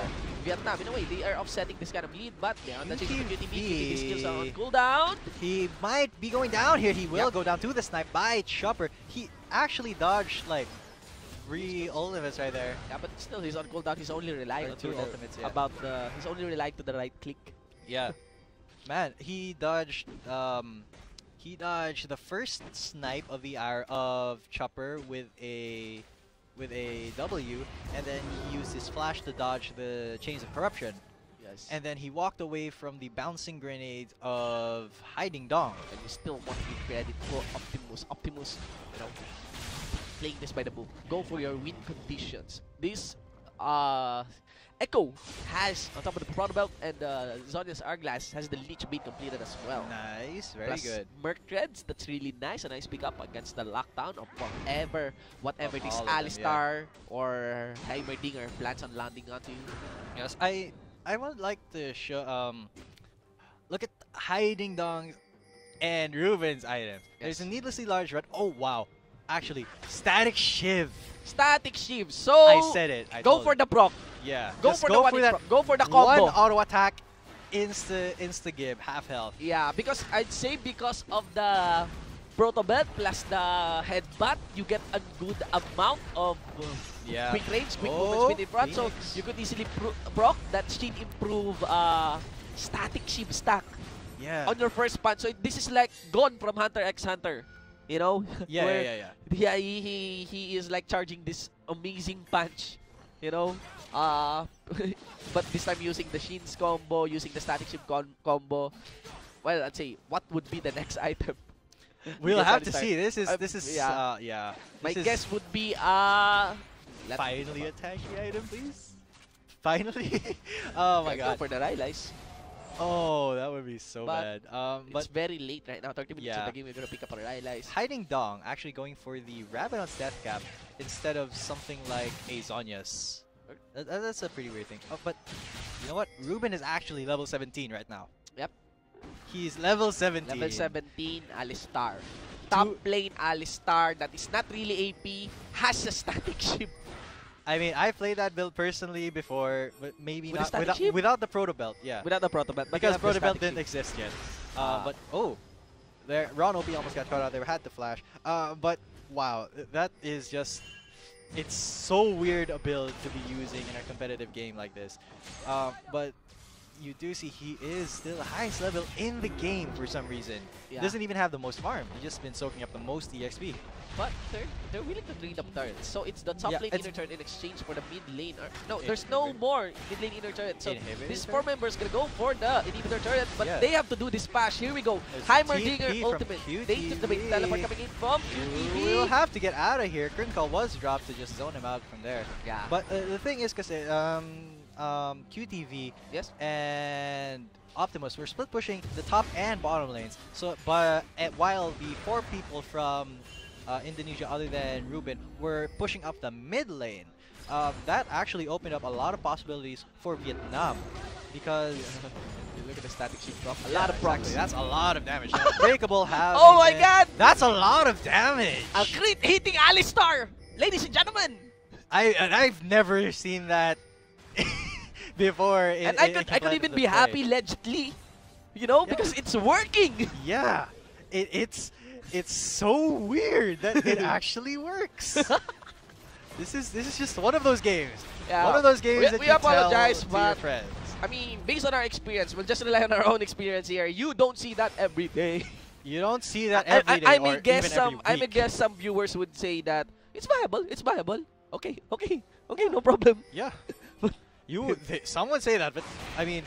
Vietnam. In a way, they are offsetting this kind of lead, but they're on the chase for QTV. QTV skills are on cooldown. He might be going down here. He will Yep. go down to the snipe by Chopper. He actually dodged like 3 ultimates right there. Yeah, but still, he's on cooldown. He's only relying Or on 2 the, ultimates, yeah. he's only relying to the right click. Yeah. Man, he dodged the first snipe of the Chopper with a W, and then he used his flash to dodge the Chains of Corruption. Yeah, Yes. And then he walked away from the bouncing grenades of Hiding Dong. And you still want to give credit for Optimus. Optimus, you know, playing this by the book. Go for your win conditions. This Echo has, on top of the Proto Belt and Zonia's Hourglass, has the Leech Bait completed as well. Nice, very Plus good. Merc Treads, that's really nice. A nice pickup against the lockdown of whatever Of this all of them, Alistar or Heimerdinger plans on landing onto you. Yes, I would like to show look at Hiding Dong and Ruben's items. There's a needlessly large red. Oh wow. Actually, Static Shiv. Static Shiv. So I said it. go for the proc. Yeah. Go just for go the one for that proc. Go for the combo. one auto attack, insta give, half health. Yeah, because I'd say because of the Proto Belt plus the headbutt, you get a good amount of quick range, quick movement speed in front. So you could easily proc that should improve Static Shiv stack on your first punch. So this is like gone from Hunter x Hunter. You know? Yeah. Yeah, he is like charging this amazing punch. You know? But this time using the Shin's combo, using the Static Shiv combo. Well, I'd say, what would be the next item? We'll have to see. This is yeah. My guess would be finally attack the item, please. Finally. Oh my god. Go for the Rylai's. Oh, that would be so bad. It's very late right now. 30 minutes in yeah. the game, you're gonna pick up a Rylai's. Hiding Dong actually going for the Rabadon's Death Cap instead of something like a Zonia's. That's a pretty weird thing. Oh, but you know what? Ruben is actually level 17 right now. Yep. He's level 17. Level 17, Alistar. Top lane Alistar that is not really AP, has a Static Shiv. I mean, I played that build personally before, but maybe With not without the Proto Belt. Yeah. Without the Proto Belt. Because Proto Belt didn't exist yet. But there Ron OP almost got caught out. They had to flash. But wow, that is just. It's so weird a build to be using in a competitive game like this. But you do see he is still the highest level in the game for some reason. Yeah. Doesn't even have the most farm. He's just been soaking up the most EXP. But they're willing to trade up turrets. So it's the top lane inner turret in exchange for the mid lane. No, there's no more mid lane inner turret. So these 4 members gonna go for the inhibitor turret, but they have to do this pass. Here we go. Heimerdinger ultimate. They took the bait teleport coming in from QTV. We'll have to get out of here. Curtain Call was dropped to just zone him out from there. Yeah. But the thing is, because QTV and Optimus were split pushing the top and bottom lanes. So, while the 4 people from Indonesia, other than Ruben, were pushing up the mid lane, that actually opened up a lot of possibilities for Vietnam, because look at the Static Shiv proc. A lot of procs. That's a lot of damage. Breakable have. Oh my god! That's a lot of damage. A crit hitting Alistar, ladies and gentlemen. I've never seen that before. And I could even be happy allegedly, you know, because it's working. Yeah, it's so weird that it actually works. This is just one of those games. Yeah. One of those games that we you apologize, tell to but your friends. I mean, based on our experience, we'll just rely on our own experience here. You don't see that every day. You don't see that every day. I may guess even every week. some viewers would say that it's viable. It's viable. Okay, no problem. Yeah. Someone say that, but I mean,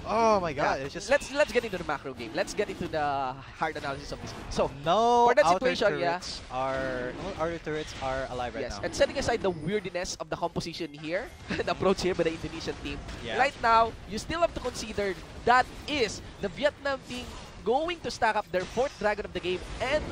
oh my god, it's just let's get into the macro game. Let's get into the hard analysis of this game. So no, for that outer situation, turrets outer turrets are alive right now. And setting aside the weirdness of the composition here, the approach here by the Indonesian team, Yeah. right now you still have to consider that is the Vietnam team going to stack up their 4th dragon of the game, and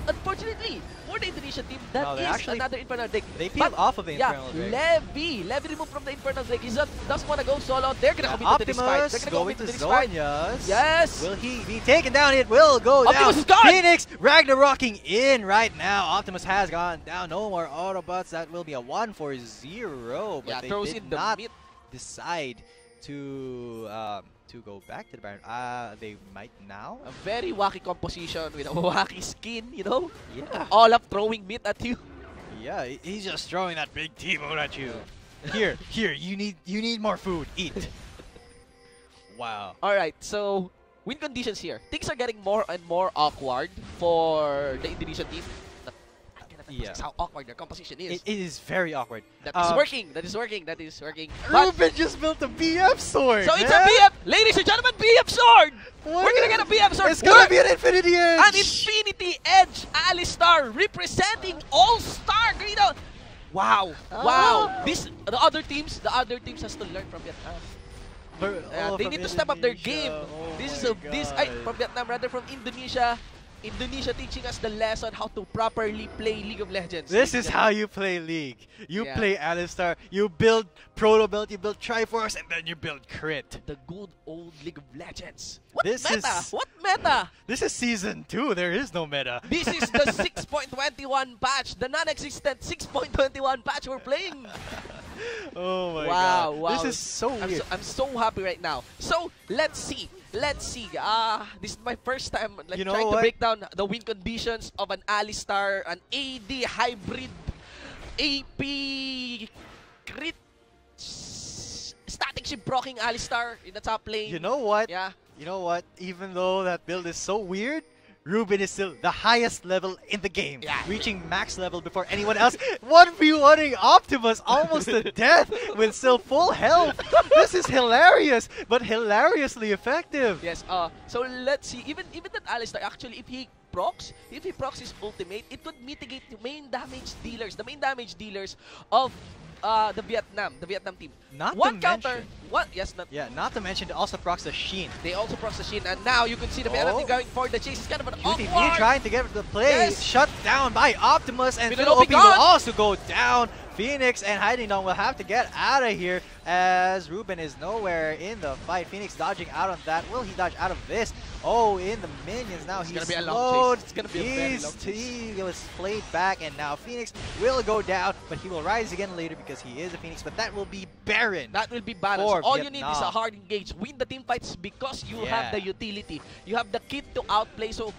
unfortunately for the Indonesian team, that No, they is actually- another Infernal Drake. They peeled off of the Yeah, Infernal Drake. Levy removed from the Infernal Drake. He doesn't want to go solo. They're gonna commit to this fight. Optimus They're gonna going commit to this fight. Zonia's. Yes. Will he be taken down? It will go Optimus down. is gone. Phoenix Ragnarocking in right now. Optimus has gone down. No more Autobots. That will be a 1-for-0. But Yeah, they throws did in the not mid. decide to go back to the Baron. They might now. A very wacky composition with a wacky skin, you know? Yeah. All up throwing meat at you. Yeah, he's just throwing that big T-bone at you. Here, you need more food. Eat. Wow. Alright, so win conditions here. Things are getting more and more awkward for the Indonesian team. I cannot Yeah. That's how awkward their composition is. It is very awkward. That is working. That is working. That is working. But- Ruben just built a BF sword. So it's a BF, ladies and gentlemen, BF sword. What We're gonna is- get a BF sword. It's gonna be an Infinity Edge. An Infinity Edge Alistar representing All-Star Garena. Wow. Wow. The other teams has to learn from Vietnam. They need to step up their game. From Vietnam, rather from Indonesia. Indonesia teaching us the lesson how to properly play League of Legends. This is how you play League. You Yeah. play Alistar, you build Proto Belt, you build Triforce, and then you build Crit. The good old League of Legends. What This meta? is- What meta? This is Season 2, there is no meta. This is the 6.21 patch, the non-existent 6.21 patch we're playing. Oh my Wow, god. wow. This is so weird. I'm so happy right now. So, let's see. This is my first time You know trying to what? break down the win conditions of an Alistar, an AD hybrid AP crit static ship blocking Alistar in the top lane. You know what? Yeah. You know what? Even though that build is so weird, Ruben is still the highest level in the game, Yeah. reaching max level before anyone else. 1v1ing Optimus almost to death with still full health. This is hilarious, but hilariously effective. Yes, so let's see. Even that Alistar, actually, if he procs his ultimate, it could mitigate the main damage dealers of the Vietnam team. Not One to counter, mention- one yes, not. Yeah, not to mention they also procs the Sheen. They also procs the Shin, and now you can see the Vietnam team going for the chase. It's kind of an QTV awkward. trying to get the play, Yes. shut down by Optimus, and Middle Phil OP OP will gone. also go down. Phoenix and Hiding Dong will have to get out of here as Ruben is nowhere in the fight. Phoenix dodging out of that. Will he dodge out of this? Oh, in the minions now. It's He's gonna be a long slowed. chase. It's gonna be a very long chase. He was played back, and now Phoenix will go down, but he will rise again later because he is a Phoenix. But that will be Baron. That will be balanced. For All you need is a Vietnam. hard engage. Win the team fights because you have Yeah. the utility. You have the kit to outplay. So,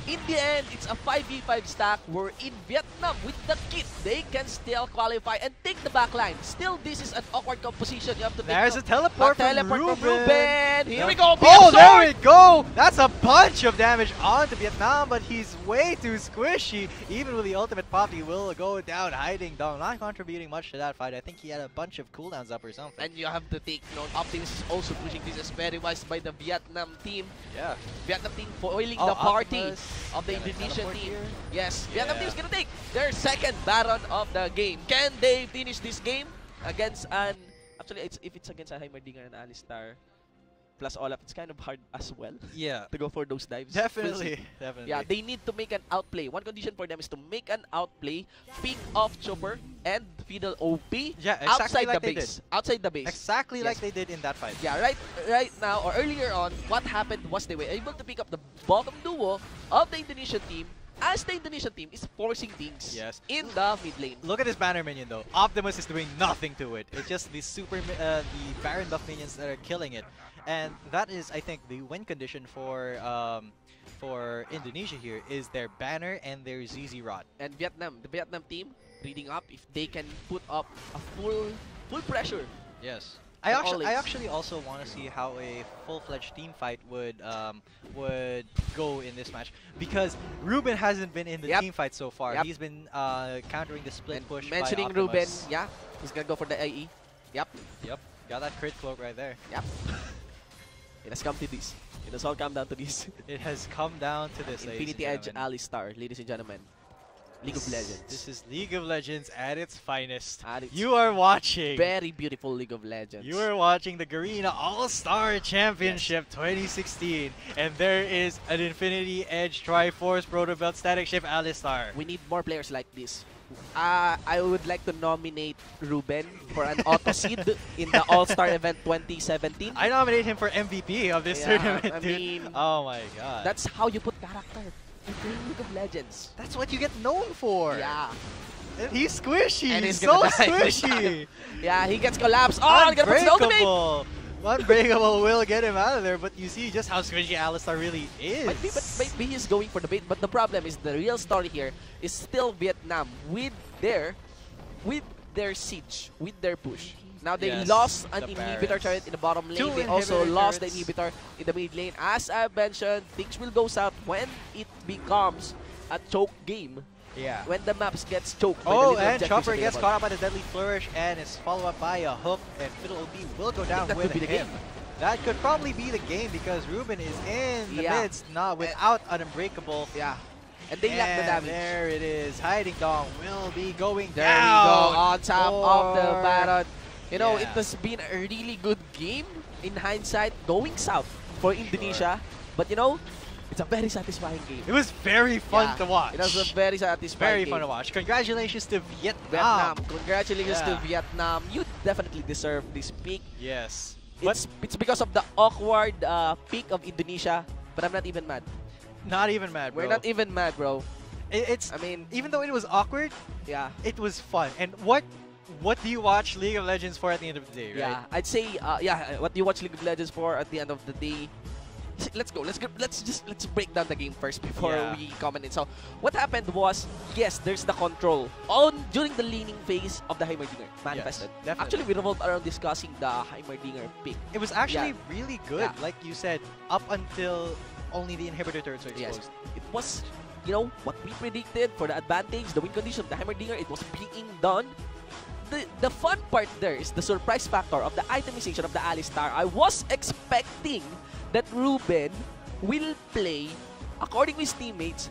in the end, it's a 5v5 stack where in Vietnam, with the kit, they can still qualify and take the back line. Still, this is an awkward composition. You have to take There's a note. teleport from teleport Ruben. from Ruben. Here we go. Oh, BF there sword. we go! That's a bunch of damage onto Vietnam, but he's way too squishy. Even with the ultimate pop, he will go down. Hiding Dong, not contributing much to that fight. I think he had a bunch of cooldowns up or something. And you have to take note. Optimus is also pushing. This is very wise by the Vietnam team. Yeah. Vietnam team foiling Oh, the party Optimus. of the Gonna Indonesian teleport team. here. Yes, Vietnam Yeah. team is gonna take their second Baron of the game. Can they finish this game against an... Actually, if it's against a Heimerdinger and Alistar plus Olaf, it's kind of hard as well Yeah. to go for those dives. We'll Definitely. see. Definitely. Yeah, they need to make an outplay. One condition for them is to make an outplay, pick off Chopper and Fiddle OP Yeah, exactly outside like the they base. Outside the base. Exactly Yes. like they did in that fight. Yeah, right now or earlier on, what happened was they were able to pick up the bottom duo of the Indonesian team as the Indonesian team is forcing things Yes. in the mid lane. Look at this banner minion though. Optimus is doing nothing to it. It's just the the Baron buff minions that are killing it, and that is, I think, the win condition for Indonesia here is their banner and their ZZ Rod. And the Vietnam team, reading up if they can put up a full pressure. Yes. And I always. actually also want to see how a full-fledged team fight would go in this match, because Ruben hasn't been in the Yep. team fight so far. Yep. He's been countering the split And push mentioning by Ruben, Optimus. yeah, he's gonna go for the AE. Yep, Yep, got that crit cloak right there. yep. It has come to this. It has all come down to this. It has come down to this, ladies Infinity and Edge gentlemen. Alistar, ladies and gentlemen. League of Legends. This is League of Legends at its finest. At its You are watching. Very beautiful League of Legends. You are watching the Garena All-Star Championship 2016, and there is an Infinity Edge Triforce Proto Belt Static Ship Alistar. We need more players like this. I would like to nominate Ruben for an auto seed in the All-Star event 2017. I nominate him for MVP of this Yeah, tournament, I dude. mean, Oh my god. that's how you put character in League of Legends. That's what you get known for. Yeah. And he's squishy. And he's he's so gonna die. squishy. Yeah, he gets collapsed. Oh, he gonna put the ultimate! Unbreakable. Unbreakable will get him out of there, but you see just how squishy Alistar really is. Maybe he's going for the bait, but the problem is the real story here is still Vietnam with their siege, with their push. Now they Yes, lost an the inhibitor Barons. turret in the bottom lane. Two They also inhibitor lost the turrets. inhibitor in the mid lane. As I mentioned, things will go south when it becomes a choke game Yeah. when the maps gets choked. by the Oh, little and objectives Chopper gets available. caught up by the deadly flourish and is followed up by a hook, and Fiddle OP will go down that with could be the him. game. That could probably be the game because Ruben is in the Yeah. midst, not without an unbreakable. Yeah. And they lack the And damage. there it is. Hiding Dong will be going There down. we go, on top of the for- Baron. You know, it Yeah. has been a really good game in hindsight, going south for Indonesia. But you know, it's a very satisfying game. It was very fun Yeah, to watch. It was a very satisfying very game. fun to watch. Congratulations to Vietnam. Vietnam. Congratulations to Yeah. Vietnam. You definitely deserve this pick. Yes. It's because of the awkward pick of Indonesia, but I'm not even mad. Not even mad, bro. We're not even mad, bro. It's I mean, even though it was awkward, yeah. it was fun. And what do you watch League of Legends for at the end of the day, right? Yeah, I'd say, what do you watch League of Legends for at the end of the day? Let's go. Let's break down the game first before Yeah. we comment it. So, what happened was, yes, there's the control on during the leaning phase of the Heimerdinger manifested. definitely. Actually, we revolved around discussing the Heimerdinger pick. It was actually really good, Yeah. like you said, up until only the inhibitor turrets were Yes, exposed. it was, you know, what we predicted for the advantage, the win condition of the Heimerdinger. It was being done. The fun part there is the surprise factor of the itemization of the Alistar. I was expecting that Ruben will play, according to his teammates,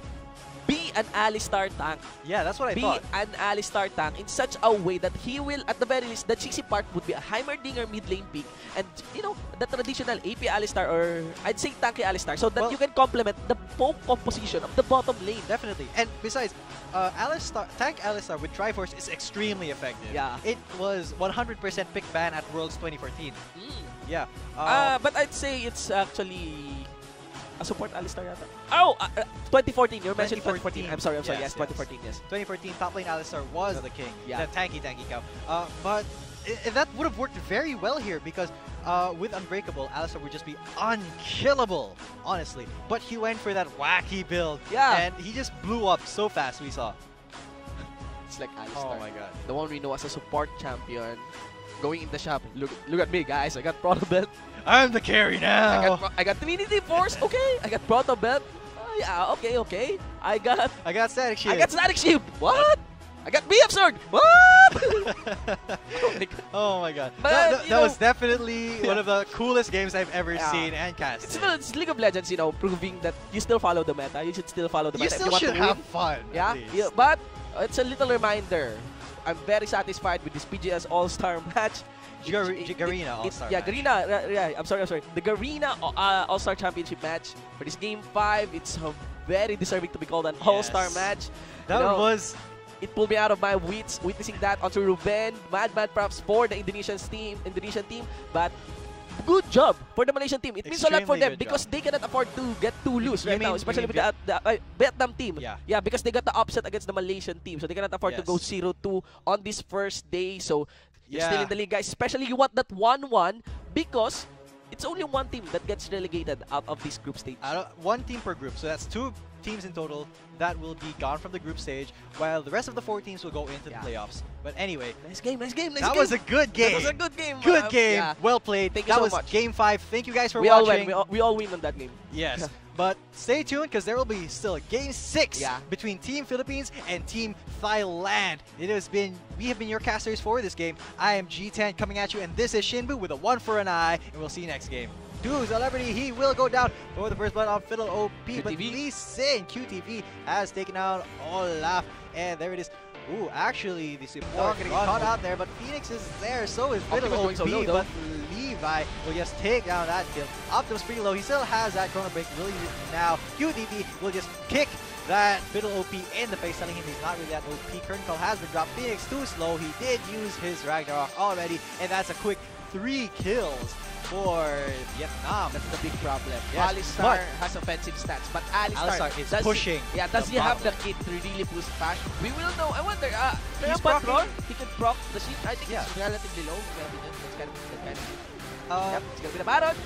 be an Alistar tank. Yeah, that's what I Be thought. an Alistar tank in such a way that he will, at the very least, the cheesy part would be a Heimerdinger mid lane pick and, you know, the traditional AP Alistar, or I'd say tanky Alistar, so that Well, you can complement the poke composition of the bottom lane. Definitely. And besides, Tank Alistar with Triforce is extremely effective. Yeah. It was 100% pick ban at Worlds 2014. Yeah. But I'd say it's actually a support Alistar yata. Oh, 2014. You mentioned 2014. I'm sorry. Yes, 2014. Yes. 2014 top lane Alistar was the king. Yeah. The tanky cow. But that would have worked very well here because with Unbreakable, Alistar would just be unkillable, honestly. But he went for that wacky build. Yeah. And he just blew up so fast, we saw. It's like Alistar. Oh my god. The one we know as a support champion. Going in the shop. Look at me, guys. I got Proto Belt. I'm the carry now. I got Trinity Force. Okay. I got Proto Belt. Yeah. Okay. I got Static Shield. I got Static Shield. What? I got BF Sword. What? Oh my god. Oh my god. But, That you know- was definitely one of the coolest games I've ever Yeah. seen and casted. It's League of Legends, you know, proving that you still follow the meta. You should still follow the You meta. still if you should want to have win. fun. Yeah, at least. yeah, but it's a little reminder. I'm very satisfied with this PGS All-Star match. Garena All-Star Yeah, match. Garena. Yeah, I'm sorry. The Garena All-Star Championship match for this Game 5. It's very deserving to be called an All-Star Yes. match. That You know, was... It pulled me out of my wits witnessing that onto Ruben. Mad props for the Indonesian team, but good job for the Malaysian team. It means a lot for Extremely them good because job. they cannot afford to get too loose You right mean- now, you especially mean with the Vietnam team. Yeah. Because they got the upset against the Malaysian team, so they cannot afford to go Yes. 0-2 on this first day. So you're still Yeah. in the league, guys. Especially you want that 1-1 because it's only one team that gets relegated out of this group stage. One team per group, so that's 2 teams in total that will be gone from the group stage, while the rest of the 4 teams will go into the playoffs. But anyway, Nice game. that was a good game. That was a good game. Good game. Yeah. Well played. Thank you that so was much. Game 5. Thank you guys for We all watching. win. We all win on that game. Yes. But stay tuned because there will be still Game 6 Yeah. between Team Philippines and Team Thailand. We have been your casters for this game. I am G10 coming at you, and this is Shinbu with a 1 for an eye, and we'll see you next game. Dude, Celebrity, he will go down for the first blood on Fiddle OP, but QTV. Lee Sin, QTV, has taken out Olaf, and there it is. Ooh, actually, the support getting caught out there, but Phoenix is there, so is Fiddle Optimus OP, going solo, but Levi will just take down that kill. Optimus pretty low, he still has that Chrono Break, will use it now. QTV will just kick that Fiddle OP in the face, telling him he's not really that OP. Current call has been dropped. Phoenix too slow, he did use his Ragnarok already, and that's a quick 3 kills for Vietnam. That's the big problem. Yes, Alistar but- has offensive stats, but Alistar Alistar is does pushing does the he have the bottom. kit to really push fast? We will know. I wonder. He's But proccing. he can proc the ship. I think Yeah. it's relatively low. That's kind of Uh, it's gonna be the Baron.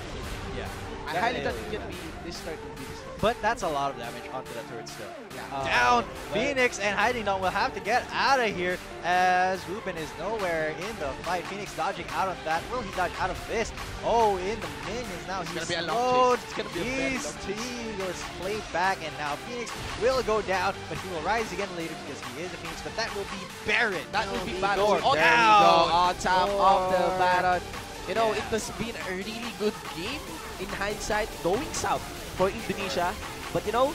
yeah. I That highly is- doubt it can be this start will be this start. But that's a lot of damage onto the turret still. Yeah. Down! but- Phoenix and Hiding Dong will have to get out of here as Ruben is nowhere in the fight. Phoenix dodging out of that. Will he dodge out of this? Oh, in the minions now. He's gonna be a long slowed. chase. It's gonna be a very He's long chase. was played back, and now Phoenix will go down, but he will rise again later because he is a Phoenix. But that will be Baron. That will be He Baron. goes Oh, there we down. go. On top of the Or- Baron. You know, Yeah. it has been a really good game in hindsight, going south for Indonesia. But you know,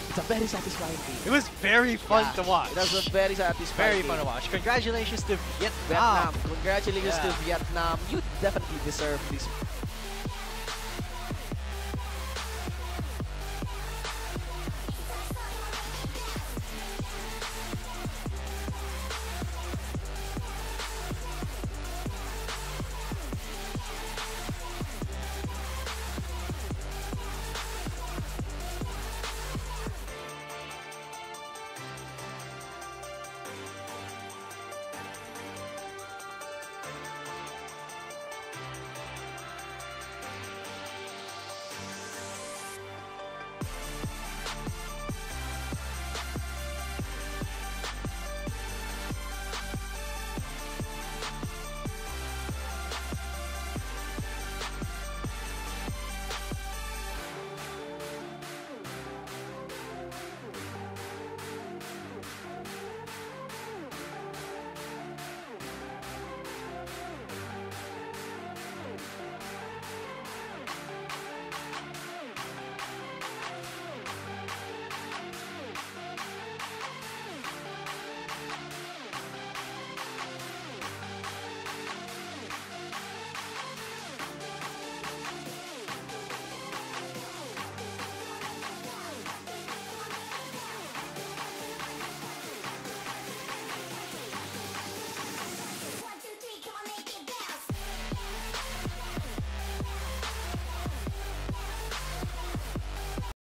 it's a very satisfying game. It was very fun Yeah, to watch. It was a very satisfying Very game. fun to watch. Congratulations to Vietnam. Vietnam. Congratulations Yeah. to Vietnam. You definitely deserve this